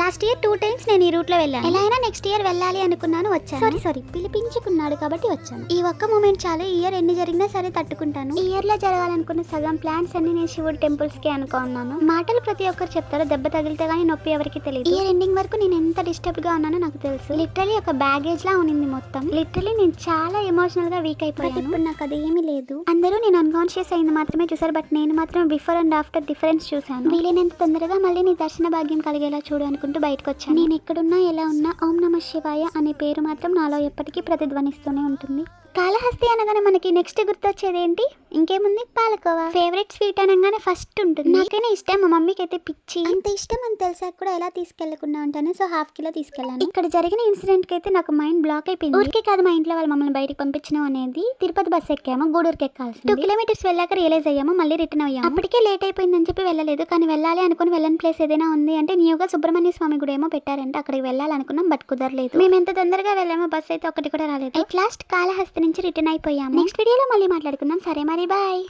Last year 2 times నేను ఈ route లో వెళ్ళాను. ఎలా అయినా నెక్స్ట్ ఇయర్ వెళ్ళాలి అనుకున్నాను, వచ్చాను. సారీ పిలిపించుకున్నాడు కాబట్టి వచ్చాను. ఈ ఒక్క మూమెంట్ చాలు. ఈ ఇయర్ ఎన్ని జరిగినా సరే తట్టుకుంటాను. ఈ ఇయర్ లో జరగాలనుకున్న సగం ప్లాన్స్ అన్ని నేను శివుడు టెంపుల్స్ కి అనుకున్నాను. మాటలు ప్రతి ఒక్కరు చెప్తారు, దెబ్బ తగిలితే గానీ నొప్పి ఎవరికి తెలియదు. ఇయర్ ఎండింగ్ వరకు నేను ఎంత డిస్టర్బ్ గా ఉన్నానో నాకు తెలుసు. లిటరలీ ఒక బ్యాగేజ్ లా ఉన్నింది మొత్తం. లిటరలీ నేను చాలా ఎమోషనల్ గా వీక్ అయిపోయాను. ఇప్పుడు నాకు అది ఏమీ లేదు. అందరూ నేను అన్కాన్షియస్ అయింది మాత్రమే చూసారు, బట్ నేను మాత్రం బిఫోర్ అండ్ ఆఫ్టర్ డిఫరెన్స్ చూసాను. వీలైనంత తొందరగా మళ్ళీ నీ దర్శన భాగ్యం కలిగేలా చూడు అనుకుంటూ బయటకు వచ్చాను. నేను ఎక్కడున్నా ఎలా ఉన్నా ఓం నమ శివాయ అనే పేరు మాత్రం నాలో ఎప్పటికీ ప్రతిధ్వనిస్తూనే ఉంటుంది. కాళహస్తి అనగానే మనకి నెక్స్ట్ గుర్తొచ్చేది ఏంటి? ఇంకేముంది, పాలకోవా. ఫేవరెట్ స్వీట్ అనగానే ఫస్ట్ ఉంటుంది. నాకైనా ఇష్టం, మా మమ్మీకి అయితే పిచ్చి. అంత ఇష్టం అని తెలిసాక కూడా ఎలా తీసుకెళ్లకుండా ఉంటాను. సో 1/2 కిలో తీసుకెళ్లాను. ఇక్కడ జరిగిన ఇన్సిడెంట్ కి అయితే నాకు మైండ్ బ్లాక్ అయిపోయింది. ఊరికే కాదు మా ఇంట్లో వాళ్ళు మమ్మల్ని బయటకు పంపించడం అనేది. తిరుపతి బస్ ఎక్కాము, గూడూరుకి ఎక్కాల్సి 2 kilometers వెళ్ళాక రియలైజ్ అయ్యాము, మళ్ళీ రిటర్న్ అయ్యాము. అప్పటికే లేట్ అయిపోయిందని చెప్పి వెళ్ళలేదు. కానీ వెళ్ళాలి అనుకుని వెళ్ళని ప్లేస్ ఏదైనా ఉంది అంటే న్యూగా సుబ్రహ్మణ్య స్వామి గుడి ఏమో పెట్టారంటే అక్కడికి వెళ్ళాలనుకున్నాం, బట్ కుదరలేదు. మేము ఎంత తొందరగా వెళ్ళామో బస్ అయితే ఒకటి కూడా రాలేదు. అట్ లాస్ట్ కాళహస్తి నుంచి రిటర్న్ అయిపోయాము. నెక్స్ట్ వీడియోలో మళ్ళీ మాట్లాడుకుందాం. సరే మరి, బాయ్.